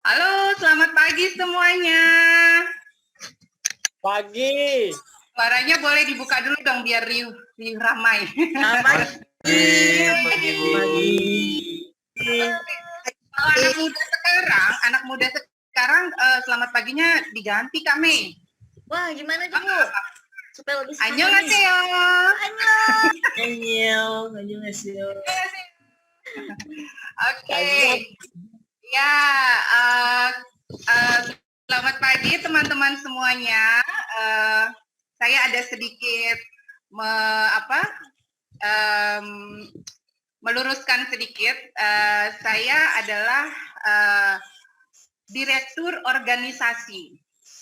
Halo, selamat pagi semuanya. Pagi. Suaranya boleh dibuka dulu dong biar riuh ramai. Pagi. Kalau anak muda sekarang selamat paginya diganti Kak Mei. Wah, gimana tuh Bu? Supaya lebih semangat. Annyeonghaseyo. Annyeonghaseyo. Oke. Ya, selamat pagi teman-teman semuanya. Saya ada sedikit meluruskan sedikit. Saya adalah direktur organisasi.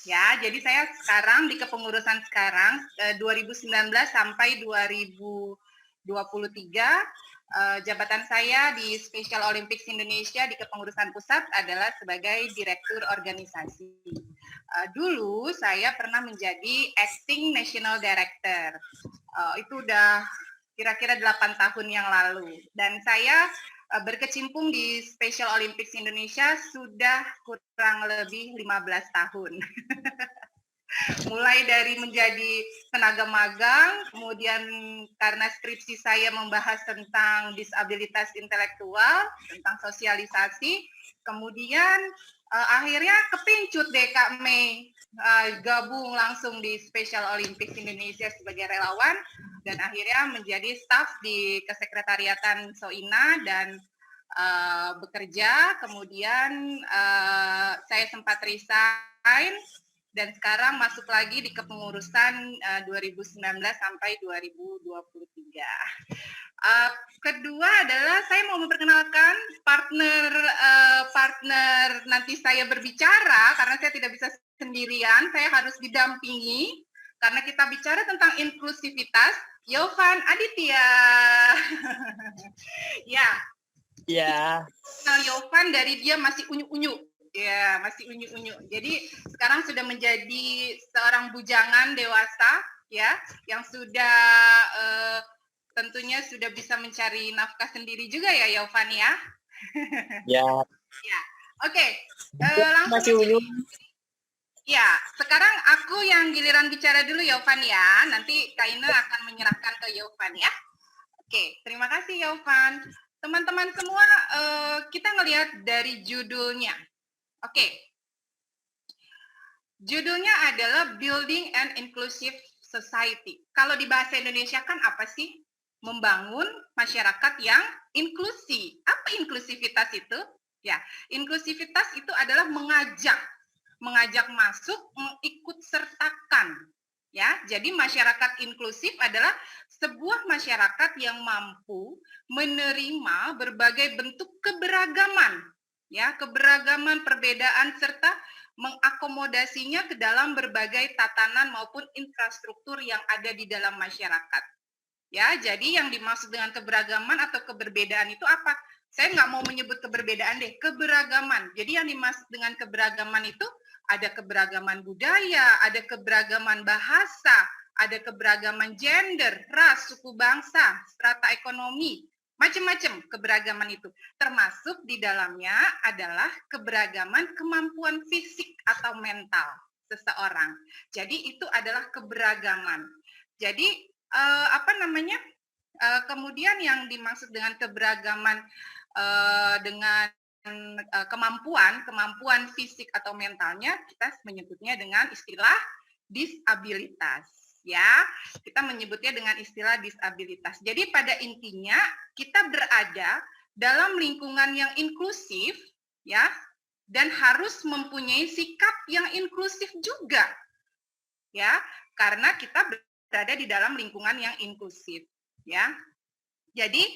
Ya, jadi saya sekarang di kepengurusan sekarang 2019 sampai 2023. Jabatan saya di Special Olympics Indonesia di kepengurusan pusat adalah sebagai direktur organisasi. Dulu saya pernah menjadi acting national director. Itu udah kira-kira 8 tahun yang lalu. Dan saya berkecimpung di Special Olympics Indonesia sudah kurang lebih 15 tahun. Mulai dari menjadi tenaga magang, kemudian karena skripsi saya membahas tentang disabilitas intelektual, tentang sosialisasi, kemudian akhirnya kepincut deh Kak Mei, gabung langsung di Special Olympics Indonesia sebagai relawan, dan akhirnya menjadi staf di kesekretariatan SOINA dan bekerja, kemudian saya sempat resign, dan sekarang masuk lagi di kepengurusan 2019 sampai 2023. Kedua adalah saya mau memperkenalkan partner nanti saya berbicara, karena saya tidak bisa sendirian, saya harus didampingi, karena kita bicara tentang inklusivitas. Yovan Aditya. Ya. Ya. Kenal Yovan dari dia masih unyu-unyu. Ya, masih unyu-unyu. Jadi sekarang sudah menjadi seorang bujangan dewasa, ya, yang sudah tentunya sudah bisa mencari nafkah sendiri juga ya, Yovan ya. Ya. Ya, oke. Langsung masih unyu. Ya, sekarang aku yang giliran bicara dulu Yovan ya. Nanti Kaina akan menyerahkan ke Yovan ya. Oke, terima kasih Yovan. Teman-teman semua, kita ngelihat dari judulnya. Oke. Judulnya adalah Building an Inclusive Society. Kalau di bahasa Indonesia kan apa sih? Membangun masyarakat yang inklusi. Apa inklusivitas itu? Ya, inklusivitas itu adalah mengajak masuk, mengikut sertakan. Ya, jadi masyarakat inklusif adalah sebuah masyarakat yang mampu menerima berbagai bentuk keberagaman, ya, keberagaman, perbedaan, serta mengakomodasinya ke dalam berbagai tatanan maupun infrastruktur yang ada di dalam masyarakat. Ya, jadi yang dimaksud dengan keberagaman atau keberbedaan itu apa? Saya nggak mau menyebut keberbedaan deh, keberagaman. Jadi yang dimaksud dengan keberagaman itu ada keberagaman budaya, ada keberagaman bahasa, ada keberagaman gender, ras, suku bangsa, strata ekonomi, macam-macam keberagaman itu. Termasuk di dalamnya adalah keberagaman kemampuan fisik atau mental seseorang. Jadi itu adalah keberagaman. Jadi kemudian yang dimaksud dengan keberagaman dengan kemampuan fisik atau mentalnya, kita menyebutnya dengan istilah disabilitas. Ya, kita menyebutnya dengan istilah disabilitas. Jadi pada intinya kita berada dalam lingkungan yang inklusif, ya, dan harus mempunyai sikap yang inklusif juga, ya, karena kita berada di dalam lingkungan yang inklusif, ya. Jadi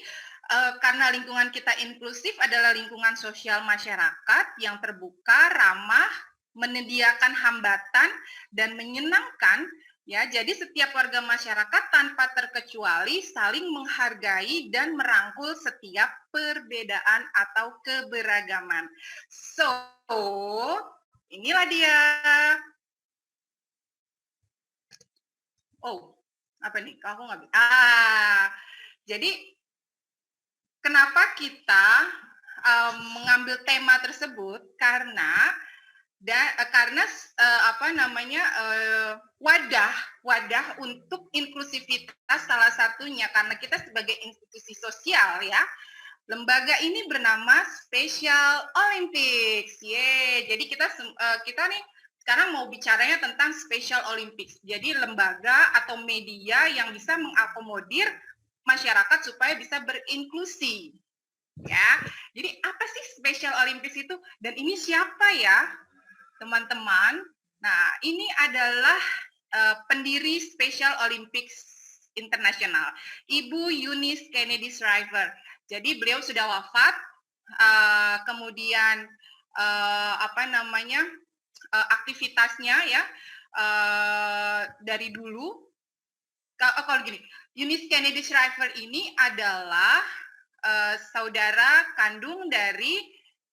karena lingkungan kita inklusif adalah lingkungan sosial masyarakat yang terbuka, ramah, menyediakan hambatan dan menyenangkan, ya. Jadi setiap warga masyarakat tanpa terkecuali saling menghargai dan merangkul setiap perbedaan atau keberagaman. So, inilah dia. Oh, apa nih? Aku nggak bisa. Jadi kenapa kita mengambil tema tersebut karena wadah untuk inklusivitas salah satunya karena kita sebagai institusi sosial ya. Lembaga ini bernama Special Olympics. Jadi kita nih sekarang mau bicaranya tentang Special Olympics. Jadi lembaga atau media yang bisa mengakomodir masyarakat supaya bisa berinklusi. Ya. Jadi apa sih Special Olympics itu? Dan ini siapa ya, teman-teman? Nah, ini adalah pendiri Special Olympics International, Ibu Eunice Kennedy Shriver. Jadi beliau sudah wafat, kemudian aktivitasnya ya dari dulu. Kalau gini, Eunice Kennedy Shriver ini adalah saudara kandung dari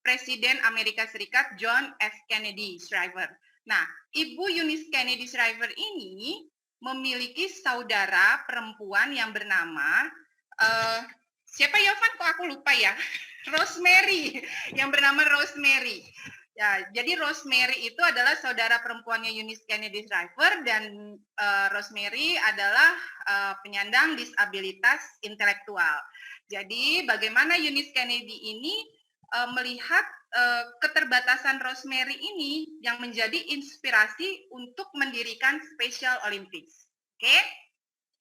Presiden Amerika Serikat John F. Kennedy Shriver. Nah, Ibu Eunice Kennedy Shriver ini memiliki saudara perempuan yang bernama siapa Yovan? Kok aku lupa ya? Rosemary, yang bernama Rosemary. Ya, jadi Rosemary itu adalah saudara perempuannya Eunice Kennedy Shriver dan Rosemary adalah penyandang disabilitas intelektual. Jadi bagaimana Eunice Kennedy ini melihat keterbatasan Rosemary ini yang menjadi inspirasi untuk mendirikan Special Olympics. Oke?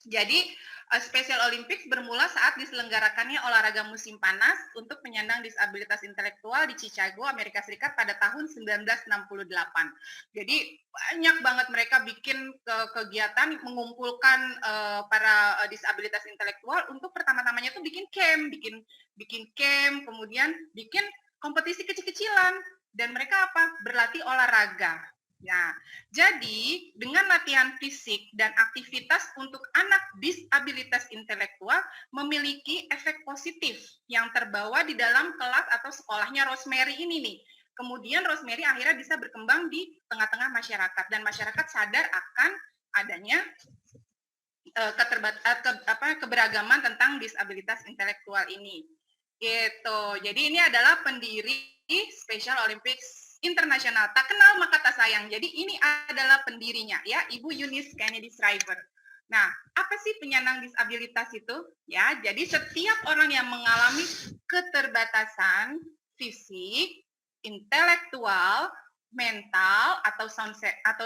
Jadi Special Olympics bermula saat diselenggarakannya olahraga musim panas untuk penyandang disabilitas intelektual di Chicago, Amerika Serikat pada tahun 1968. Jadi banyak banget mereka bikin kegiatan mengumpulkan para disabilitas intelektual untuk pertama-tamanya tuh bikin camp, kemudian bikin kompetisi kecil-kecilan dan mereka berlatih olahraga. Ya, jadi dengan latihan fisik dan aktivitas untuk anak disabilitas intelektual memiliki efek positif yang terbawa di dalam kelas atau sekolahnya Rosemary ini nih. Kemudian Rosemary akhirnya bisa berkembang di tengah-tengah masyarakat dan masyarakat sadar akan adanya keberagaman tentang disabilitas intelektual ini. Gitu. Jadi ini adalah pendiri Special Olympics Internasional, tak kenal maka tak sayang. Jadi ini adalah pendirinya ya, Ibu Eunice Kennedy Shriver. Nah, apa sih penyandang disabilitas itu? Ya, jadi setiap orang yang mengalami keterbatasan fisik, intelektual, mental atau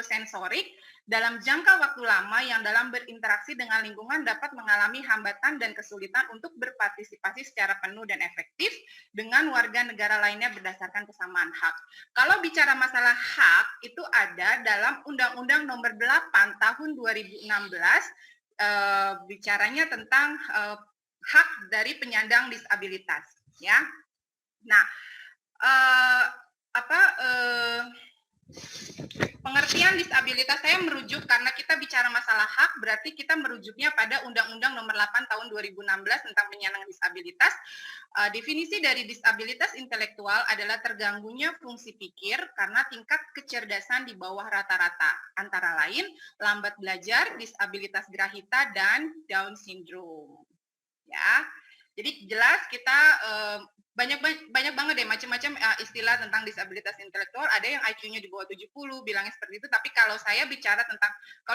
sensorik dalam jangka waktu lama yang dalam berinteraksi dengan lingkungan dapat mengalami hambatan dan kesulitan untuk berpartisipasi secara penuh dan efektif dengan warga negara lainnya berdasarkan kesamaan hak. Kalau bicara masalah hak, itu ada dalam Undang-Undang Nomor 8 Tahun 2016, bicaranya tentang hak dari penyandang disabilitas. Ya, nah, pengertian disabilitas saya merujuk karena kita bicara masalah hak, berarti kita merujuknya pada Undang-Undang Nomor 8 Tahun 2016 tentang penyandang disabilitas. Definisi dari disabilitas intelektual adalah terganggunya fungsi pikir karena tingkat kecerdasan di bawah rata-rata, antara lain lambat belajar, disabilitas grahita, dan Down syndrome. Ya, jadi jelas kita banyak banget deh macam-macam istilah tentang disabilitas intelektual. Ada yang IQ-nya di bawah 70 bilangnya seperti itu, tapi kalau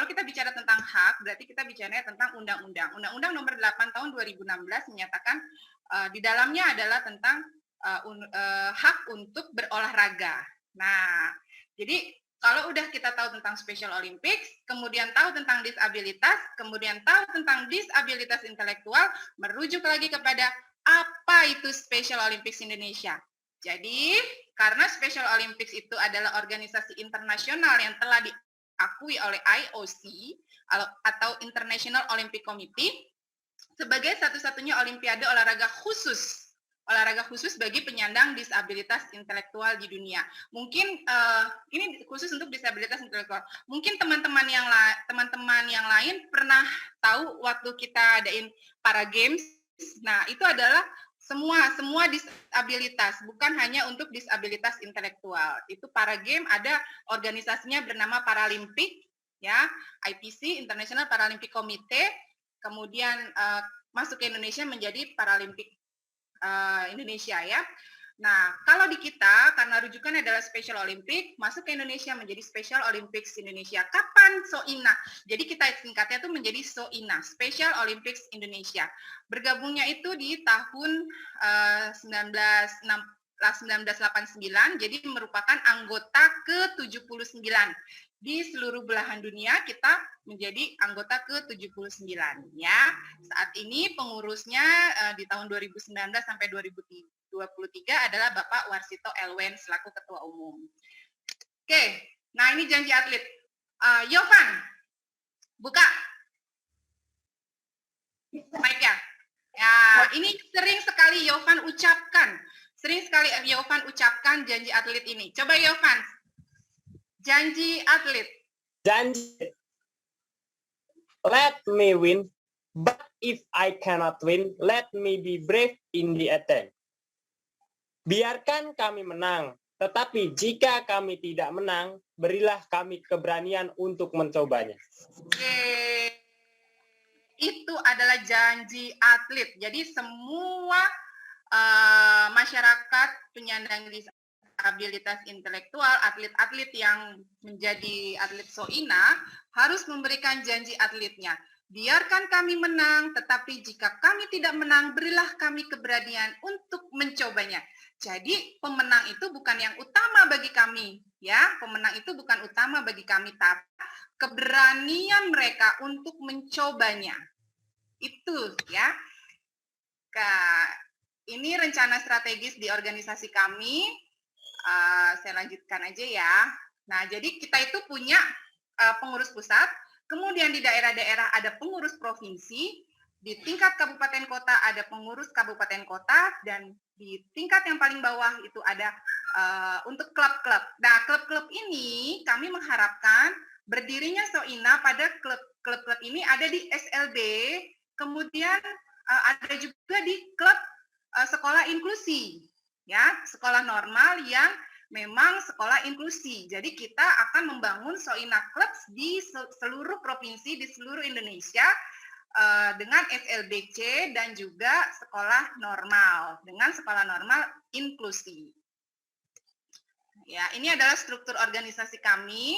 kita bicara tentang hak, berarti kita bicaranya tentang undang-undang. Undang-Undang Nomor 8 Tahun 2016 menyatakan di dalamnya adalah tentang hak untuk berolahraga. Nah, jadi kalau udah kita tahu tentang Special Olympics, kemudian tahu tentang disabilitas, kemudian tahu tentang disabilitas intelektual, merujuk lagi kepada apa itu Special Olympics Indonesia. Jadi, karena Special Olympics itu adalah organisasi internasional yang telah diakui oleh IOC atau International Olympic Committee sebagai satu-satunya olimpiade olahraga khusus bagi penyandang disabilitas intelektual di dunia. Mungkin ini khusus untuk disabilitas intelektual. Mungkin teman-teman yang lain pernah tahu waktu kita adain para games. Nah, itu adalah semua disabilitas, bukan hanya untuk disabilitas intelektual. Itu para game ada organisasinya bernama Paralimpik, ya, IPC International Paralympic Committee. Kemudian masuk ke Indonesia menjadi Paralimpik Indonesia ya. Nah, kalau di kita, karena rujukannya adalah Special Olympic, masuk ke Indonesia menjadi Special Olympics Indonesia. Kapan SOINA? Jadi kita singkatnya itu menjadi SOINA, Special Olympics Indonesia. Bergabungnya itu di tahun 1989, jadi merupakan anggota ke-79. Di seluruh belahan dunia kita menjadi anggota ke-79 ya. Saat ini pengurusnya di tahun 2019 sampai 2023 adalah Bapak Warsito Elwen selaku Ketua Umum. Oke, nah ini janji atlet. Yovan, buka mic-nya. Ya, ini sering sekali Yovan ucapkan. Sering sekali Yovan ucapkan janji atlet ini. Coba Yovan, janji atlet. Janji. Let me win, but if I cannot win, let me be brave in the attempt. Biarkan kami menang, tetapi jika kami tidak menang, berilah kami keberanian untuk mencobanya. Oke. Itu adalah janji atlet. Jadi semua masyarakat penyandang disabilitas intelektual, atlet-atlet yang menjadi atlet SOINA harus memberikan janji atletnya. Biarkan kami menang, tetapi jika kami tidak menang, berilah kami keberanian untuk mencobanya. Jadi pemenang itu bukan yang utama bagi kami, ya. Pemenang itu bukan utama bagi kami, tapi keberanian mereka untuk mencobanya. Itu ya. Ini rencana strategis di organisasi kami. Saya lanjutkan aja ya. Nah, jadi kita itu punya pengurus pusat, kemudian di daerah-daerah ada pengurus provinsi, di tingkat kabupaten kota ada pengurus kabupaten kota, dan di tingkat yang paling bawah itu ada untuk klub-klub. Nah, klub-klub ini kami mengharapkan berdirinya SOINA pada klub-klub ini ada di SLB, kemudian ada juga di klub sekolah inklusi, ya, sekolah normal yang memang sekolah inklusi. Jadi kita akan membangun SOINA Clubs di seluruh provinsi, di seluruh Indonesia dengan SLBC dan juga sekolah normal, dengan sekolah normal inklusi. Ya, ini adalah struktur organisasi kami.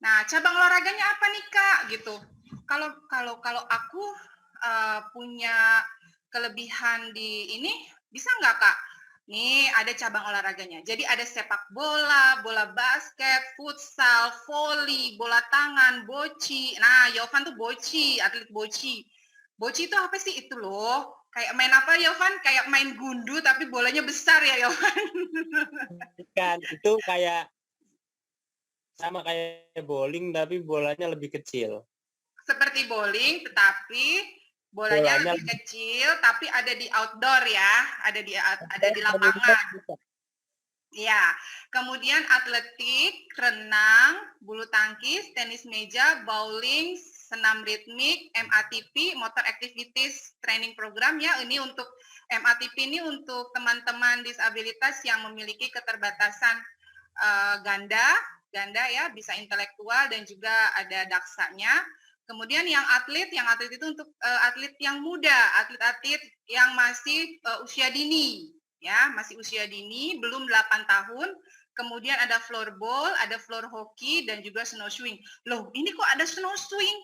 Nah, cabang olahraganya apa nih Kak? Gitu. Kalau aku punya kelebihan di ini, bisa nggak Kak? Nih ada cabang olahraganya. Jadi ada sepak bola, bola basket, futsal, voli, bola tangan, boci. Nah, Yovan tuh boci, atlet boci. Boci itu apa sih? Itu loh. Kayak main apa Yovan? Kayak main gundu tapi bolanya besar ya Yovan. Bukan, itu kayak sama kayak bowling tapi bolanya lebih kecil. Seperti bowling tetapi bolanya lebih kecil, tapi ada di outdoor ya, ada di lapangan. Ya, kemudian atletik, renang, bulu tangkis, tenis meja, bowling, senam ritmik, MATP, motor activities training program ya. Ini untuk MATP ini untuk teman-teman disabilitas yang memiliki keterbatasan ganda ya, bisa intelektual dan juga ada daksanya. Kemudian yang atlet itu untuk atlet yang muda, atlet-atlet yang masih usia dini, ya, masih usia dini, belum 8 tahun. Kemudian ada floorball, ada floor hockey, dan juga snow swing. Loh, ini kok ada snow swing?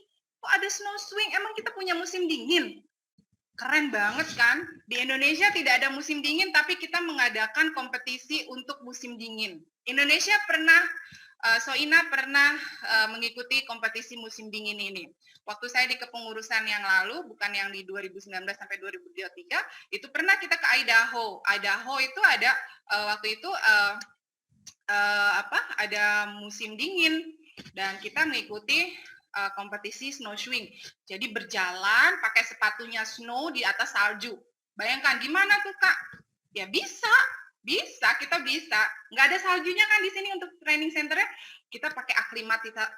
Kok ada snow swing? Emang kita punya musim dingin? Keren banget kan? Di Indonesia tidak ada musim dingin, tapi kita mengadakan kompetisi untuk musim dingin. Indonesia pernah SOINA pernah mengikuti kompetisi musim dingin ini. Waktu saya di kepengurusan yang lalu, bukan yang di 2019 sampai 2023, itu pernah kita ke Idaho. Idaho itu ada waktu itu ada musim dingin dan kita mengikuti kompetisi snow swing. Jadi berjalan pakai sepatunya snow di atas salju. Bayangkan gimana tuh Kak? Ya bisa. Kita bisa. Nggak ada saljunya kan di sini untuk training centernya. Kita pakai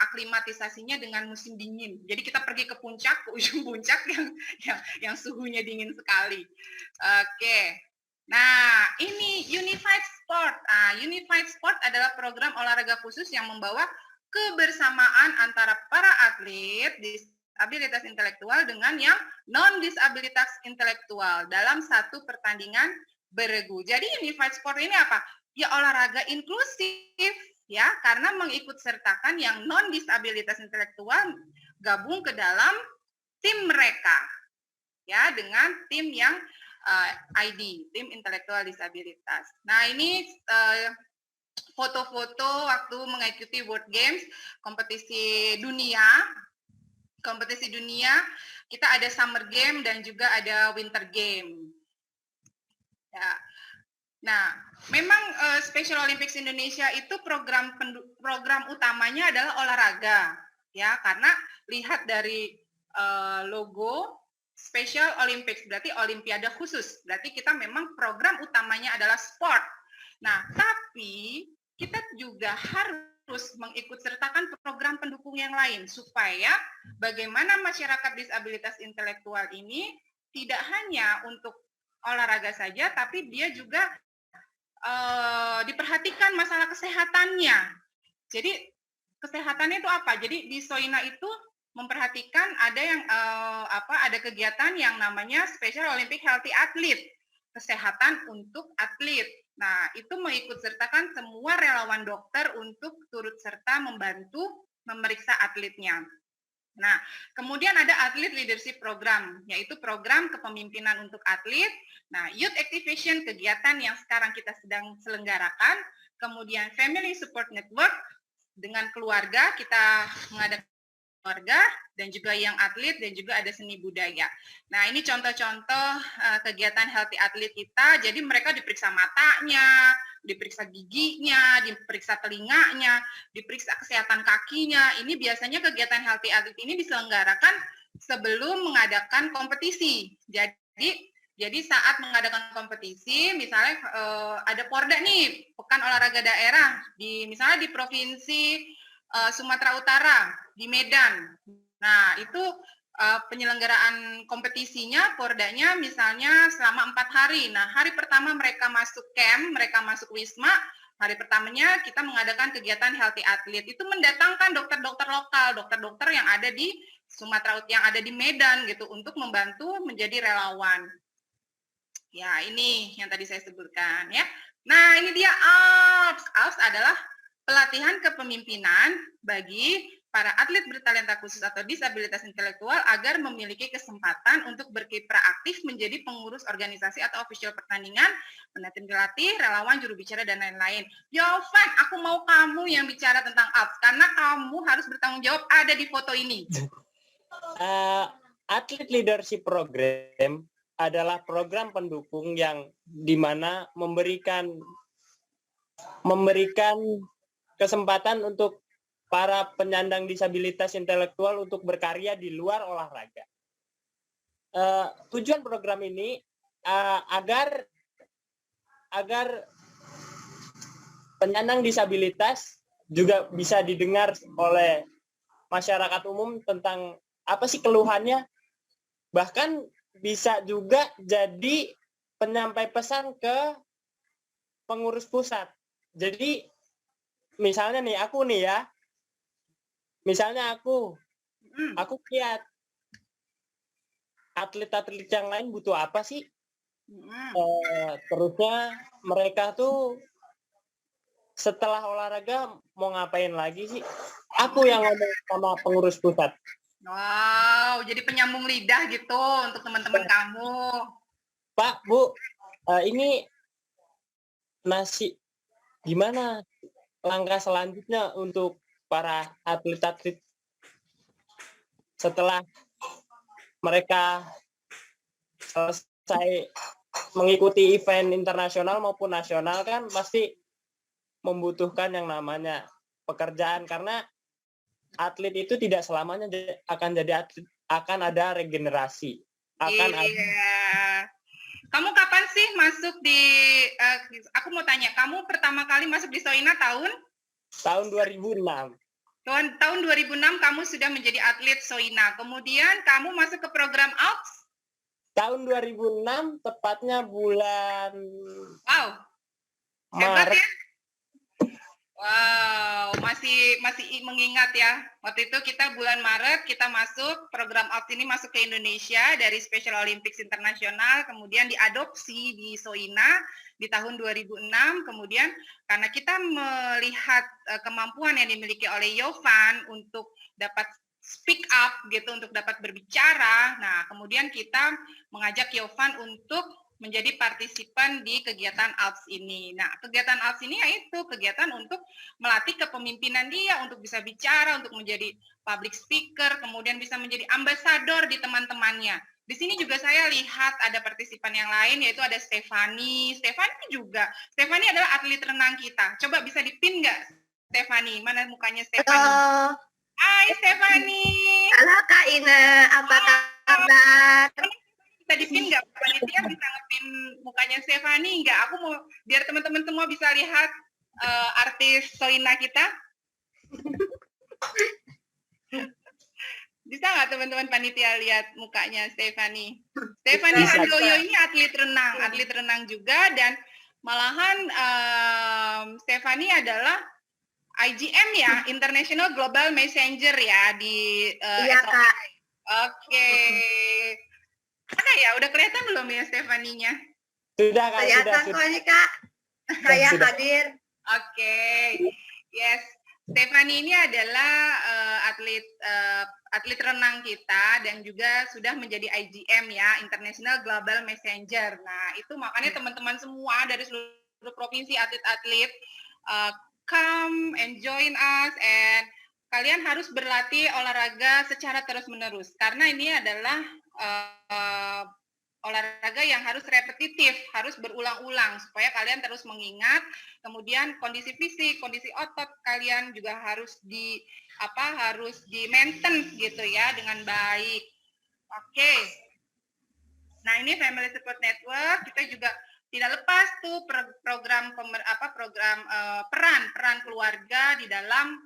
aklimatisasinya dengan musim dingin. Jadi kita pergi ke puncak, ke ujung puncak yang suhunya dingin sekali. Oke. Nah, ini Unified Sport. Unified Sport adalah program olahraga khusus yang membawa kebersamaan antara para atlet disabilitas intelektual dengan yang non-disabilitas intelektual dalam satu pertandingan beregu. Jadi unified sport ini apa? Ya olahraga inklusif ya, karena mengikut sertakan yang non disabilitas intelektual gabung ke dalam tim mereka ya, dengan tim yang ID, tim intelektual disabilitas. Nah, ini foto-foto waktu mengikuti World Games, kompetisi dunia. Kita ada Summer Game dan juga ada Winter Game. Ya. Nah, memang Special Olympics Indonesia itu program utamanya adalah olahraga, ya, karena lihat dari logo Special Olympics, berarti Olimpiade khusus. Berarti kita memang program utamanya adalah sport. Nah, tapi kita juga harus mengikut sertakan program pendukung yang lain, supaya bagaimana masyarakat disabilitas intelektual ini tidak hanya untuk olahraga saja, tapi dia juga diperhatikan masalah kesehatannya. Jadi, kesehatannya itu apa? Jadi, di Soina itu memperhatikan ada yang ada kegiatan yang namanya Special Olympic Healthy Athlete, kesehatan untuk atlet. Nah, itu mengikut sertakan semua relawan dokter untuk turut serta membantu memeriksa atletnya. Nah, kemudian ada Athlete Leadership Program, yaitu program kepemimpinan untuk atlet. Nah, Youth Activation, kegiatan yang sekarang kita sedang selenggarakan. Kemudian Family Support Network, dengan keluarga, kita mengadakan keluarga, dan juga yang atlet, dan juga ada seni budaya. Nah, ini contoh-contoh kegiatan healthy atlet kita. Jadi mereka diperiksa matanya, diperiksa giginya, diperiksa telinganya, diperiksa kesehatan kakinya. Ini biasanya kegiatan healthy atlet ini diselenggarakan sebelum mengadakan kompetisi. Jadi saat mengadakan kompetisi, misalnya ada Porda nih, Pekan Olahraga Daerah, misalnya di Provinsi Sumatera Utara, di Medan. Nah, itu penyelenggaraan kompetisinya, Pordanya misalnya selama 4 hari. Nah, hari pertama mereka masuk camp, mereka masuk Wisma, hari pertamanya kita mengadakan kegiatan healthy athlete. Itu mendatangkan dokter-dokter lokal, dokter-dokter yang ada di Sumatera Utara, yang ada di Medan gitu, untuk membantu menjadi relawan. Ya, ini yang tadi saya sebutkan ya. Nah, ini dia ALPS. ALPS adalah pelatihan kepemimpinan bagi para atlet bertalenta khusus atau disabilitas intelektual agar memiliki kesempatan untuk berkiprah aktif menjadi pengurus organisasi atau official pertandingan, pelatih, relawan, juru bicara, dan lain-lain. Jovan, aku mau kamu yang bicara tentang ALPS, karena kamu harus bertanggung jawab ada di foto ini. Athlete Leadership Program adalah program pendukung yang dimana memberikan kesempatan untuk para penyandang disabilitas intelektual untuk berkarya di luar olahraga. Tujuan program ini agar penyandang disabilitas juga bisa didengar oleh masyarakat umum tentang apa sih keluhannya, bahkan bisa juga jadi penyampai pesan ke pengurus pusat. Jadi misalnya nih aku nih ya, misalnya aku lihat atlet-atlet yang lain butuh apa sih, terusnya mereka tuh setelah olahraga mau ngapain lagi sih, aku yang ngomong sama pengurus pusat. Wow, jadi penyambung lidah gitu untuk teman-teman kamu. Pak, Bu, ini gimana langkah selanjutnya untuk para atlet-atlet setelah mereka selesai mengikuti event internasional maupun nasional, kan pasti membutuhkan yang namanya pekerjaan, karena atlet itu tidak selamanya akan jadi atlet, akan ada regenerasi. Kamu kapan sih masuk di aku mau tanya, kamu pertama kali masuk di Soina tahun 2006. Tahun 2006 kamu sudah menjadi atlet Soina. Kemudian kamu masuk ke program ALPS tahun 2006, tepatnya bulan Wow. Hebat Maret. ya? Wow, masih mengingat ya, waktu itu kita bulan Maret kita masuk program ALPS ini masuk ke Indonesia dari Special Olympics Internasional, kemudian diadopsi di Soina di tahun 2006. Kemudian karena kita melihat kemampuan yang dimiliki oleh Yovan untuk dapat speak up gitu, untuk dapat berbicara. Nah, kemudian kita mengajak Yovan untuk menjadi partisipan di kegiatan ALPS ini. Nah, kegiatan ALPS ini yaitu kegiatan untuk melatih kepemimpinan dia, untuk bisa bicara, untuk menjadi public speaker, kemudian bisa menjadi ambasador di teman-temannya. Di sini juga saya lihat ada partisipan yang lain, yaitu ada Stefani. Stefani adalah atlet renang kita. Coba bisa dipin nggak, Stefani? Mana mukanya Stefani? Halo. Hai, Stefani. Halo Kak Ina, apa kabar? Bisa dipin nggak, panitia bisa ngepin mukanya Stefani nggak? Aku mau biar teman-teman semua bisa lihat artis Soina kita. Bisa nggak teman-teman panitia lihat mukanya Stefani? Stefani Handoyo ini atlet renang juga, dan malahan Stefani adalah IGM ya, International Global Messenger ya di Iya SOI. Kak. Oke. Ada ya, udah kelihatan belum ya Stefaninya? Sudah Kak, Kelihatan sudah. kok ini Kak. Saya Sudah. hadir. Oke. Yes. Stefani ini adalah atlet renang kita dan juga sudah menjadi IGM ya, International Global Messenger. Nah, itu makanya teman-teman semua dari seluruh provinsi atlet-atlet come and join us, and kalian harus berlatih olahraga secara terus-menerus karena ini adalah olahraga yang harus repetitif, harus berulang-ulang supaya kalian terus mengingat. Kemudian kondisi fisik, kondisi otot kalian juga harus di maintain gitu ya dengan baik. Oke. Nah, ini Family Support Network, kita juga tidak lepas tuh program peran keluarga di dalam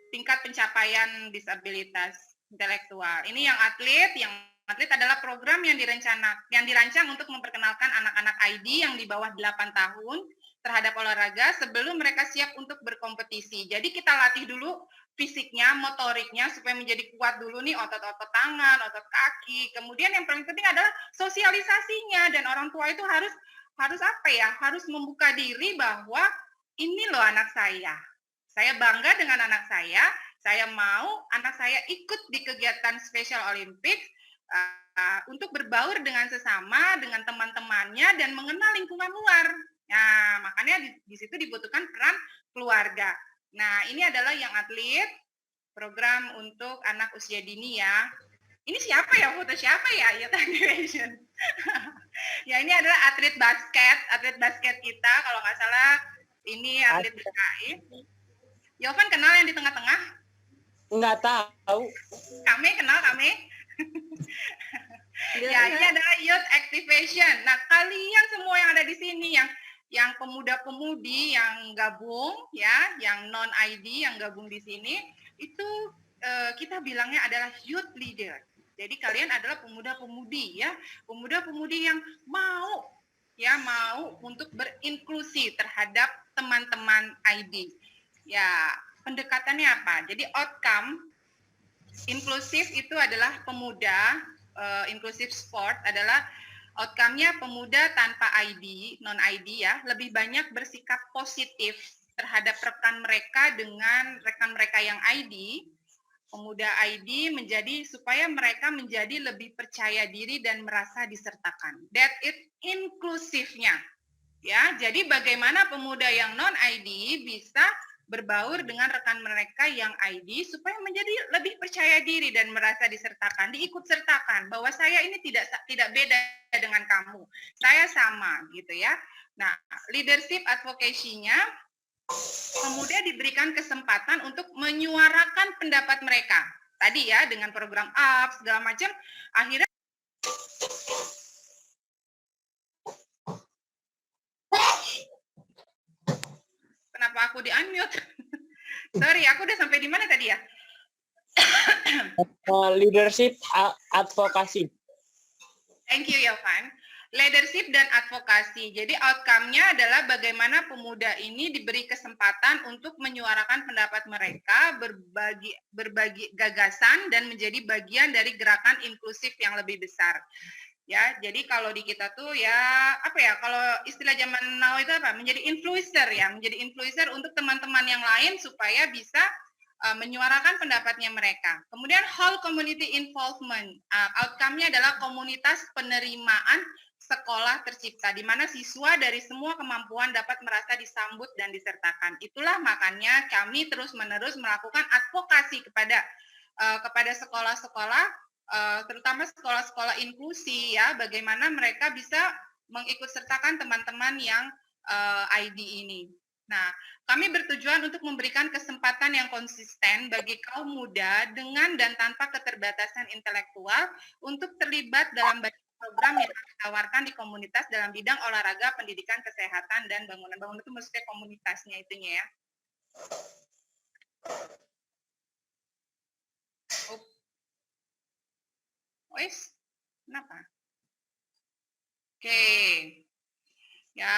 tingkat pencapaian disabilitas intelektual. Ini yang atlet adalah program yang dirancang untuk memperkenalkan anak-anak ID yang di bawah 8 tahun terhadap olahraga sebelum mereka siap untuk berkompetisi. Jadi kita latih dulu fisiknya, motoriknya supaya menjadi kuat dulu nih, otot-otot tangan, otot kaki. Kemudian yang paling penting adalah sosialisasinya, dan orang tua itu harus harus membuka diri bahwa ini loh anak saya. Saya bangga dengan anak saya mau anak saya ikut di kegiatan Special Olympics untuk berbaur dengan sesama, dengan teman-temannya, dan mengenal lingkungan luar. Nah, makanya di situ dibutuhkan peran keluarga. Nah, ini adalah yang atlet, program untuk anak usia dini ya. Ini siapa ya, foto siapa ya? Youth Activation. Ya, ini adalah atlet basket kita, kalau nggak salah ini atlet DKI. Yovan kenal yang di tengah-tengah? Nggak tahu. Kami kenal. Ya, ini adalah Youth Activation. Nah, kalian semua yang ada di sini, yang pemuda-pemudi yang gabung ya, yang non ID yang gabung di sini, itu kita bilangnya adalah youth leader. Jadi kalian adalah pemuda-pemudi ya, pemuda-pemudi yang mau untuk berinklusi terhadap teman-teman ID. Ya, pendekatannya apa? Jadi outcome inklusif itu adalah pemuda, inklusif sport adalah outcome-nya pemuda tanpa ID, non-ID ya, lebih banyak bersikap positif terhadap rekan mereka dengan rekan mereka yang ID. Pemuda ID supaya mereka menjadi lebih percaya diri dan merasa disertakan. That is inklusifnya. Ya, jadi bagaimana pemuda yang non-ID bisa berbaur dengan rekan mereka yang ID supaya menjadi lebih percaya diri dan merasa disertakan, diikut sertakan bahwa saya ini tidak beda dengan kamu, saya sama gitu ya. Nah, leadership advocacy-nya pemuda diberikan kesempatan untuk menyuarakan pendapat mereka. Tadi ya dengan program ALPS segala macam, akhirnya kenapa aku di-unmute? Sorry, aku udah sampai di mana tadi ya? Leadership advocacy. Thank you, Yovan. leadership dan advokasi. Jadi outcome-nya adalah bagaimana pemuda ini diberi kesempatan untuk menyuarakan pendapat mereka, berbagi gagasan dan menjadi bagian dari gerakan inklusif yang lebih besar. Ya, jadi kalau di kita tuh ya apa ya, kalau istilah zaman now itu apa? Menjadi influencer ya, menjadi influencer untuk teman-teman yang lain supaya bisa menyuarakan pendapatnya mereka. Kemudian whole community involvement, outcome-nya adalah komunitas penerimaan sekolah tercipta, di mana siswa dari semua kemampuan dapat merasa disambut dan disertakan. Itulah makanya kami terus-menerus melakukan advokasi kepada sekolah-sekolah, terutama sekolah-sekolah inklusi ya, bagaimana mereka bisa mengikutsertakan teman-teman yang ID ini. Nah, kami bertujuan untuk memberikan kesempatan yang konsisten bagi kaum muda dengan dan tanpa keterbatasan intelektual untuk terlibat dalam program yang ditawarkan di komunitas dalam bidang olahraga, pendidikan, kesehatan, dan bangunan. Bangunan itu maksudnya komunitasnya itunya ya. Wes, kenapa? Oke. Ya,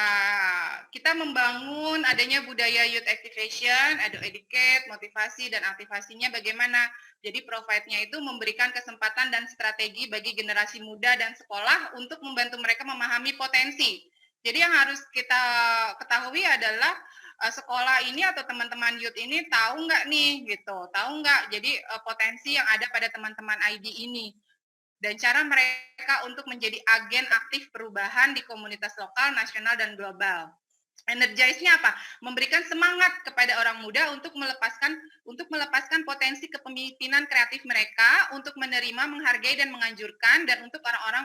kita membangun adanya budaya youth activation, ada educate, motivasi, dan aktivasinya bagaimana. Jadi provide-nya itu memberikan kesempatan dan strategi bagi generasi muda dan sekolah untuk membantu mereka memahami potensi. Jadi yang harus kita ketahui adalah sekolah ini atau teman-teman youth ini tahu nggak nih, gitu, tahu nggak jadi potensi yang ada pada teman-teman ID ini. Dan cara mereka untuk menjadi agen aktif perubahan di komunitas lokal, nasional, dan global. Energize-nya apa? Memberikan semangat kepada orang muda untuk melepaskan potensi kepemimpinan kreatif mereka, untuk menerima, menghargai, dan menganjurkan, dan untuk orang-orang,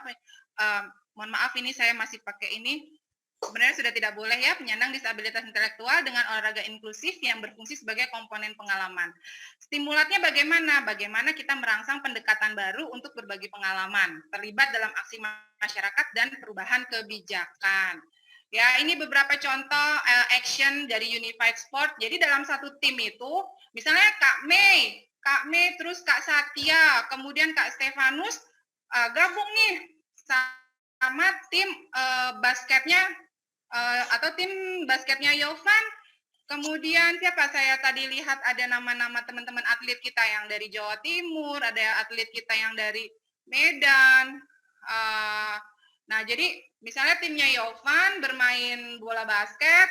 mohon maaf ini saya masih pakai ini, sebenarnya sudah tidak boleh ya, penyandang disabilitas intelektual dengan olahraga inklusif yang berfungsi sebagai komponen pengalaman. Stimulatnya bagaimana? Bagaimana kita merangsang pendekatan baru untuk berbagi pengalaman, terlibat dalam aksi masyarakat dan perubahan kebijakan. Ya, ini beberapa contoh action dari Unified Sport. Jadi dalam satu tim itu, misalnya Kak Mei, terus Kak Satya, kemudian Kak Stefanus gabung nih sama tim basketnya atau tim basketnya Yovan. Kemudian siapa saya tadi lihat ada nama-nama teman-teman atlet kita yang dari Jawa Timur, ada atlet kita yang dari Medan. Nah, jadi misalnya timnya Yovan bermain bola basket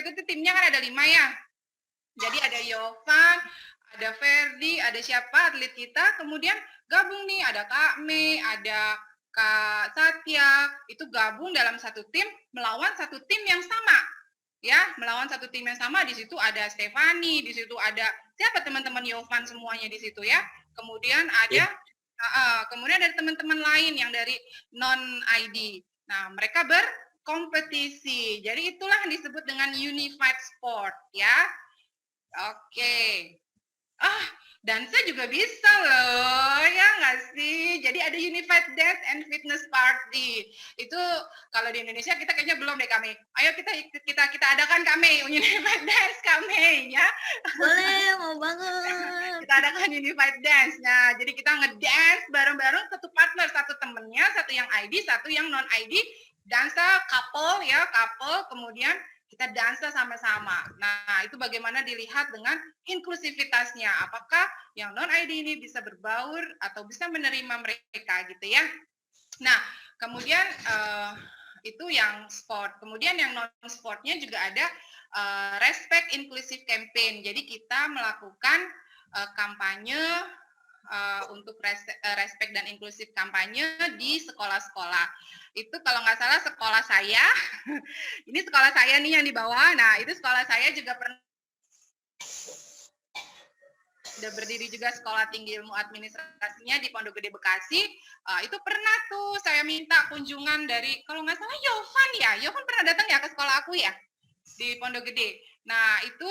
itu timnya kan ada 5 ya. Jadi ada Yovan, ada Ferdi, ada siapa atlet kita, kemudian gabung nih, ada Kak Mei, ada Kak Satya, itu gabung dalam satu tim melawan satu tim yang sama. Ya, melawan satu tim yang sama, di situ ada Stefani, di situ ada siapa teman-teman Yovan semuanya di situ ya. Kemudian ada kemudian ada teman-teman lain yang dari non-ID. Nah, mereka berkompetisi. Jadi itulah yang disebut dengan unified sport ya. Oke. Dansa juga bisa loh, ya nggak sih? Jadi ada Unified Dance and Fitness Party. Itu kalau di Indonesia kita kayaknya belum deh kami. Ayo kita adakan kami Unified Dance kami ya. Boleh, mau banget. Kita adakan Unified Dance. Nah, jadi kita ngedance bareng-bareng, satu partner, satu temennya, satu yang ID, satu yang non ID. Dansa couple ya, couple, kemudian kita dansa sama-sama. Nah, itu bagaimana dilihat dengan inklusivitasnya. Apakah yang non-ID ini bisa berbaur atau bisa menerima mereka gitu ya. Nah, kemudian itu yang sport. Kemudian yang non-sportnya juga ada Respect Inclusive Campaign. Jadi kita melakukan kampanye untuk respect dan inklusif kampanye di sekolah-sekolah. Itu kalau nggak salah sekolah saya, ini sekolah saya nih yang di bawah, nah itu sekolah saya juga pernah sudah berdiri juga sekolah tinggi ilmu administrasinya di Pondok Gede Bekasi. Itu pernah tuh saya minta kunjungan dari, kalau nggak salah Yovan pernah datang ya ke sekolah aku ya, di Pondok Gede. Nah itu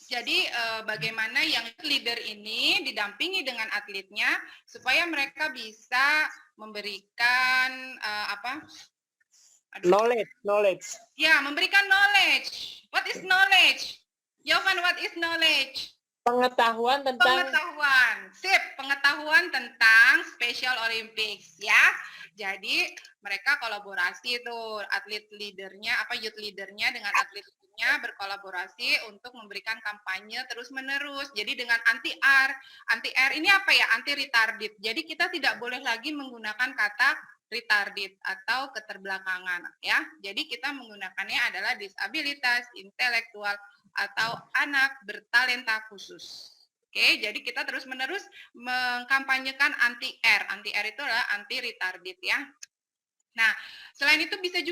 jadi bagaimana yang leader ini didampingi dengan atletnya supaya mereka bisa memberikan knowledge. Ya, memberikan knowledge. What is knowledge? Yovan, what is knowledge? Pengetahuan tentang pengetahuan tentang Special Olympics ya. Jadi mereka kolaborasi tuh atlet leadernya, youth leadernya dengan atlet leadernya berkolaborasi untuk memberikan kampanye terus-menerus. Jadi dengan anti-R ini apa ya? Anti retarded. Jadi kita tidak boleh lagi menggunakan kata retarded atau keterbelakangan ya. Jadi kita menggunakannya adalah disabilitas intelektual atau anak bertalenta khusus. Oke, jadi kita terus-menerus mengkampanyekan anti-R. Anti-R itu adalah anti-retarded ya. Nah, selain itu bisa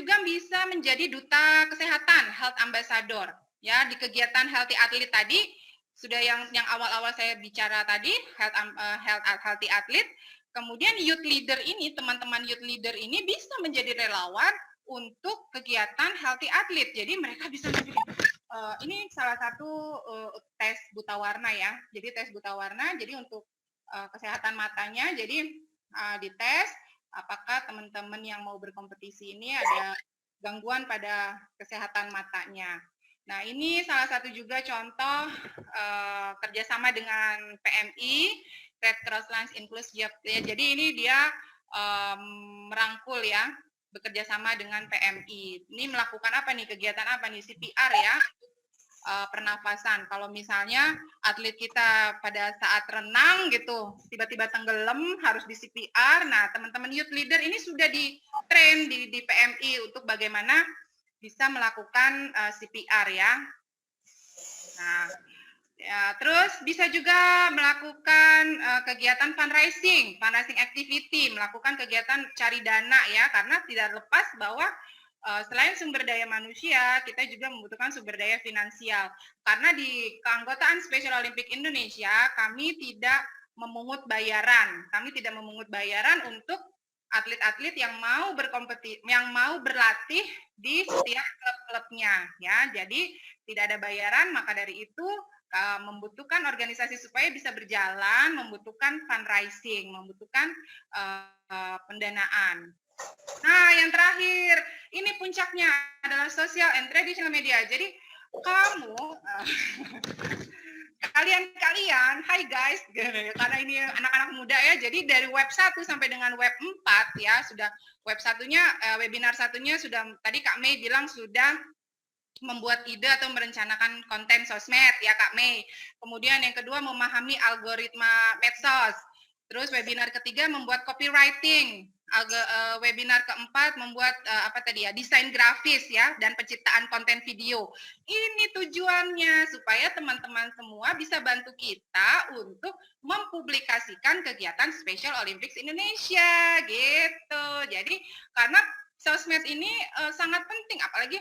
menjadi duta kesehatan, health ambassador. Ya, di kegiatan healthy athlete tadi, sudah yang awal-awal saya bicara tadi, healthy athlete. Kemudian youth leader ini, teman-teman youth leader ini bisa menjadi relawan untuk kegiatan healthy athlete. Jadi mereka bisa menjadi ini salah satu tes buta warna ya. Jadi tes buta warna, jadi untuk kesehatan matanya, jadi dites apakah teman-teman yang mau berkompetisi ini ada gangguan pada kesehatan matanya. Nah ini salah satu juga contoh kerjasama dengan PMI, Red Cross Lines Inclusive. Jadi ini dia merangkul ya, bekerja sama dengan PMI. Ini melakukan apa nih, kegiatan apa nih, CPR ya, pernafasan. Kalau misalnya atlet kita pada saat renang gitu, tiba-tiba tenggelam, harus di CPR. Nah, teman-teman youth leader ini sudah di-train di PMI untuk bagaimana bisa melakukan CPR ya. Nah, ya, terus bisa juga melakukan kegiatan fundraising activity, melakukan kegiatan cari dana ya, karena tidak lepas bahwa selain sumber daya manusia, kita juga membutuhkan sumber daya finansial. Karena di keanggotaan Special Olympic Indonesia, kami tidak memungut bayaran. Kami tidak memungut bayaran untuk atlet-atlet yang mau berlatih di setiap klub-klubnya ya. Jadi tidak ada bayaran, maka dari itu membutuhkan organisasi supaya bisa berjalan, membutuhkan fundraising, membutuhkan pendanaan. Nah, yang terakhir, ini puncaknya adalah social and traditional media. Jadi kamu, kalian, hai guys, karena ini anak-anak muda ya, jadi dari web 1 sampai dengan web 4 ya, sudah web satunya, webinar satunya sudah, tadi Kak Mei bilang sudah membuat ide atau merencanakan konten sosmed ya Kak Mei. Kemudian yang kedua memahami algoritma medsos. Terus webinar ketiga membuat copywriting. Webinar keempat membuat desain grafis ya dan penciptaan konten video. Ini tujuannya supaya teman-teman semua bisa bantu kita untuk mempublikasikan kegiatan Special Olympics Indonesia gitu. Jadi karena sosmed ini sangat penting, apalagi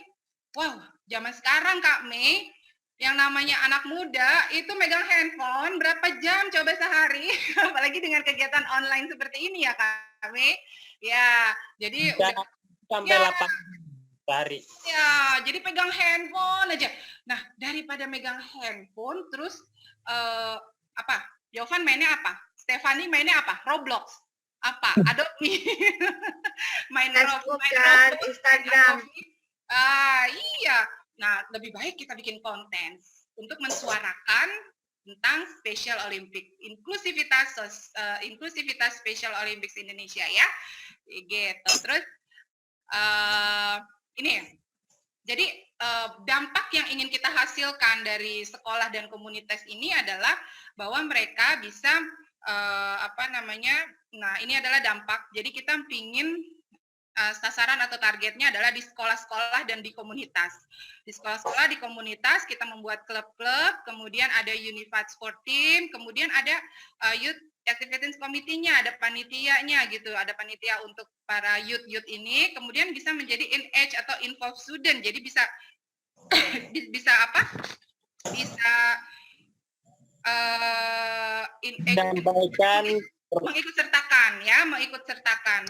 zaman sekarang Kak Mei, yang namanya anak muda itu megang handphone berapa jam coba sehari, apalagi dengan kegiatan online seperti ini ya Kak Mei. Ya, jadi sampai 8 hari. Ya, jadi pegang handphone aja. Nah, daripada megang handphone terus Jovan mainnya apa? Stefani mainnya apa? Roblox. Apa? Adobe. Main Facebook dan Instagram. Iya. Nah, lebih baik kita bikin konten untuk mensuarakan tentang Special Olympic, inklusivitas Special Olympics Indonesia ya. Gitu. Terus ini jadi dampak yang ingin kita hasilkan dari sekolah dan komunitas ini adalah bahwa mereka bisa nah ini adalah dampak. Jadi kita ingin sasaran atau targetnya adalah di sekolah-sekolah dan di komunitas. Di sekolah-sekolah, di komunitas kita membuat klub-klub, kemudian ada Unified Sport Team, kemudian ada Youth Activities Committee-nya, ada panitianya gitu, ada panitia untuk para youth ini, kemudian bisa menjadi in-age atau involved student, jadi bisa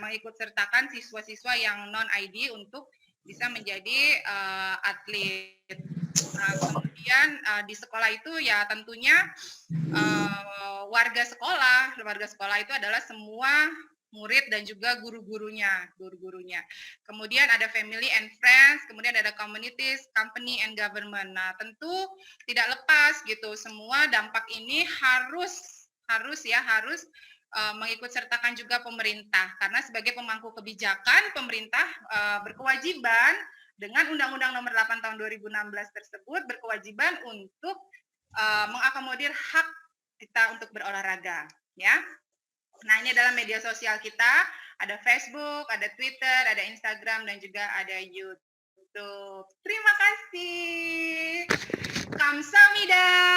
mengikut sertakan siswa-siswa yang non ID untuk bisa menjadi atlet. Nah, kemudian di sekolah itu ya tentunya warga sekolah itu adalah semua murid dan juga guru-gurunya. Kemudian ada family and friends, kemudian ada communities, company and government. Nah, tentu tidak lepas gitu, semua dampak ini harus mengikut sertakan juga pemerintah, karena sebagai pemangku kebijakan pemerintah berkewajiban dengan Undang-Undang Nomor 8 Tahun 2016 tersebut berkewajiban untuk mengakomodir hak kita untuk berolahraga, ya. Nah, ini adalah media sosial kita, ada Facebook, ada Twitter, ada Instagram, dan juga ada YouTube. Terima kasih. Kamsahamnida.